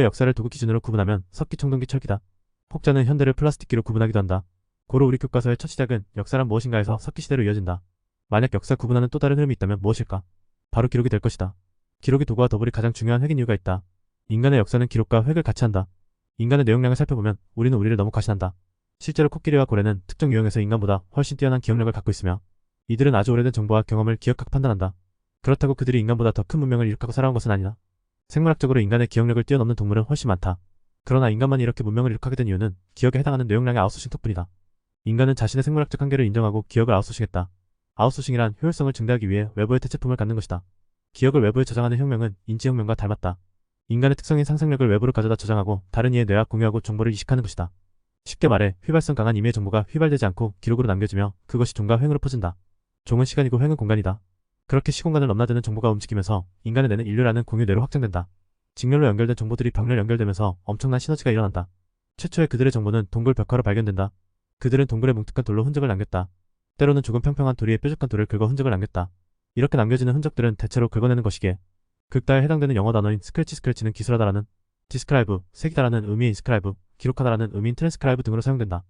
인류의 역사를 도구 기준으로 구분하면 석기, 청동기, 철기다. 혹자는 현대를 플라스틱기로 구분하기도 한다. 고로 우리 교과서의 첫 시작은 역사란 무엇인가에서 석기 시대로 이어진다. 만약 역사 구분하는 또 다른 흐름이 있다면 무엇일까? 바로 기록이 될 것이다. 기록이 도구와 더불이 가장 중요한 획인 이유가 있다. 인간의 역사는 기록과 획을 같이 한다. 인간의 내용량을 살펴보면 우리는 우리를 너무 과신한다. 실제로 코끼리와 고래는 특정 유형에서 인간보다 훨씬 뛰어난 기억력을 갖고 있으며 이들은 아주 오래된 정보와 경험을 기억하고 판단한다. 그렇다고 그들이 인간보다 더 큰 문명을 이룩하고 살아온 것은 아니다. 생물학적으로 인간의 기억력을 뛰어넘는 동물은 훨씬 많다. 그러나 인간만이 이렇게 문명을 이룩하게 된 이유는 기억에 해당하는 내용량의 아웃소싱 덕분이다. 인간은 자신의 생물학적 한계를 인정하고 기억을 아웃소싱했다. 아웃소싱이란 효율성을 증대하기 위해 외부의 대체품을 갖는 것이다. 기억을 외부에 저장하는 혁명은 인지혁명과 닮았다. 인간의 특성인 상상력을 외부로 가져다 저장하고 다른 이의 뇌와 공유하고 정보를 이식하는 것이다. 쉽게 말해 휘발성 강한 임의의 정보가 휘발되지 않고 기록으로 남겨지며 그것이 종과 횡으로 퍼진다. 종은 시간이고 횡은 공간이다. 그렇게 시공간을 넘나드는 정보가 움직이면서 인간의 뇌는 인류라는 공유 뇌로 확장된다. 직렬로 연결된 정보들이 병렬 연결되면서 엄청난 시너지가 일어난다. 최초의 그들의 정보는 동굴 벽화로 발견된다. 그들은 동굴의 뭉툭한 돌로 흔적을 남겼다. 때로는 조금 평평한 돌 위에 뾰족한 돌을 긁어 흔적을 남겼다. 이렇게 남겨지는 흔적들은 대체로 긁어내는 것이기에 극다에 해당되는 영어 단어인 스크래치는 기술하다라는, 디스크라이브, 새기다라는 의미의 인스크라이브, 기록하다라는 의미인 트랜스크라이브 등으로 사용된다.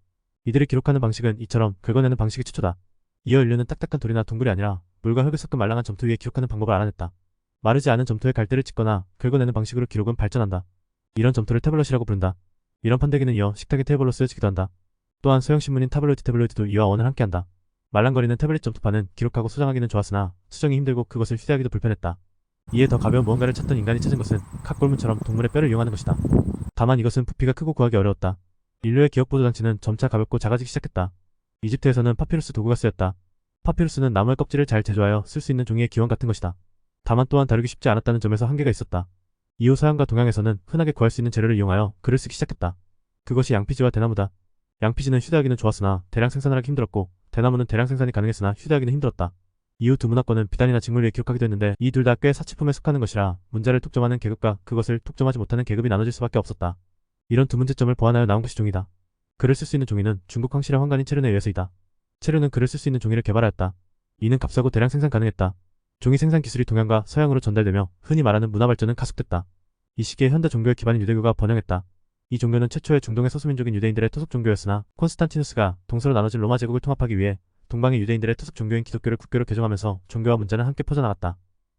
이들이 기록하는 방식은 이처럼 긁어내는 방식이 최초다. 이어 인류는 딱딱한 돌이나 동굴이 아니라 물과 흙을 섞은 말랑한 점토 위에 기록하는 방법을 알아냈다. 마르지 않은 점토에 갈대를 찍거나 긁어내는 방식으로 기록은 발전한다. 이런 점토를 태블릿이라고 부른다. 이런 판때기는 이어 식탁의 테이블로 쓰여지기도 한다. 또한 소형신문인 타블로이드 태블로이드도 이와 원을 함께한다. 말랑거리는 태블릿 점토판은 기록하고 소장하기는 좋았으나 수정이 힘들고 그것을 휴대하기도 불편했다. 이에 더 가벼운 무언가를 찾던 인간이 찾은 것은 칵골문처럼 동물의 뼈를 이용하는 것이다. 다만 이것은 부피가 크고 구하기 어려웠다. 인류의 기억 보조 장치는 점차 가볍고 작아지기 시작했다. 이집트에서는 파피루스 도구가 쓰였다. 파피루스는 나무의 껍질을 잘 제조하여 쓸 수 있는 종이의 기원 같은 것이다. 다만 또한 다루기 쉽지 않았다는 점에서 한계가 있었다. 이후 서양과 동양에서는 흔하게 구할 수 있는 재료를 이용하여 글을 쓰기 시작했다. 그것이 양피지와 대나무다. 양피지는 휴대하기는 좋았으나 대량 생산을 하기 힘들었고 대나무는 대량 생산이 가능했으나 휴대하기는 힘들었다. 이후 두 문화권은 비단이나 직물 위에 기록하기도 했는데 이 둘 다 꽤 사치품에 속하는 것이라 문자를 독점하는 계급과 그것을 독점하지 못하는 계급이 나눠질 수밖에 없었다. 이런 두 문제점을 보완하여 나온 것이 종이다. 글을 쓸 수 있는 종이는 중국 황실의 황관인 체륜에 의해서이다. 체륜은 글을 쓸 수 있는 종이를 개발하였다. 이는 값싸고 대량 생산 가능했다. 종이 생산 기술이 동양과 서양으로 전달되며 흔히 말하는 문화 발전은 가속됐다. 이 시기에 현대 종교의 기반인 유대교가 번영했다. 이 종교는 최초의 중동의 소수민족인 유대인들의 토속 종교였으나 콘스탄티누스가 동서로 나눠진 로마 제국을 통합하기 위해 동방의 유대인들의 토속 종교인 기독교를 국교로 개종하면서 종교와 문자는 함께 퍼져나갔다.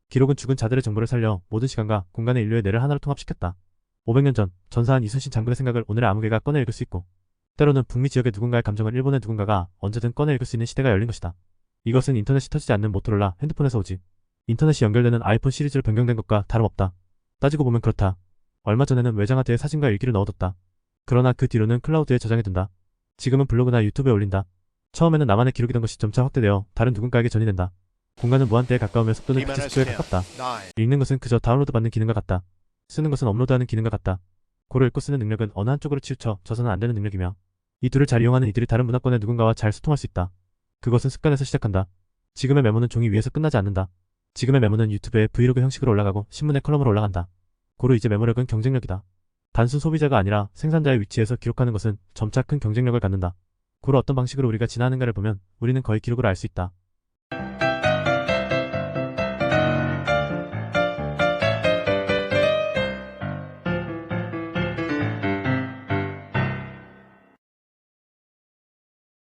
기록은 죽은 자들의 정보를 살려 모든 시간과 공간의 인류의 뇌를 하나로 통합시켰다. 500년 전 전사한 이순신 장군의 생각을 오늘의 아무개가 꺼내 읽을 수 있고 때로는 북미 지역의 누군가의 감정을 일본의 누군가가 언제든 꺼내 읽을 수 있는 시대가 열린 것이다. 이것은 인터넷이 터지지 않는 모토로라 핸드폰에서 오지. 인터넷이 연결되는 아이폰 시리즈로 변경된 것과 다름없다. 따지고 보면 그렇다. 얼마 전에는 외장하드에 사진과 일기를 넣어뒀다. 그러나 그 뒤로는 클라우드에 저장해둔다. 지금은 블로그나 유튜브에 올린다. 처음에는 나만의 기록이던 것이 점차 확대되어 다른 누군가에게 전이된다. 공간은 무한대에 가까우며 속도는 빛의 속도에 가깝다. 읽는 것은 그저 다운로드 받는 기능과 같다. 쓰는 것은 업로드하는 기능과 같다. 고로 읽고 쓰는 능력은 어느 한쪽으로 치우쳐 져서는 안 되는 능력이며 이 둘을 잘 이용하는 이들이 다른 문화권의 누군가와 잘 소통할 수 있다. 그것은 습관에서 시작한다. 지금의 메모는 종이 위에서 끝나지 않는다. 지금의 메모는 유튜브에 브이로그 형식으로 올라가고 신문의 컬럼으로 올라간다. 고로 이제 메모력은 경쟁력이다. 단순 소비자가 아니라 생산자의 위치에서 기록하는 것은 점차 큰 경쟁력을 갖는다. 고로 어떤 방식으로 우리가 진화하는가를 보면 우리는 거의 기록으로 알 수 있다.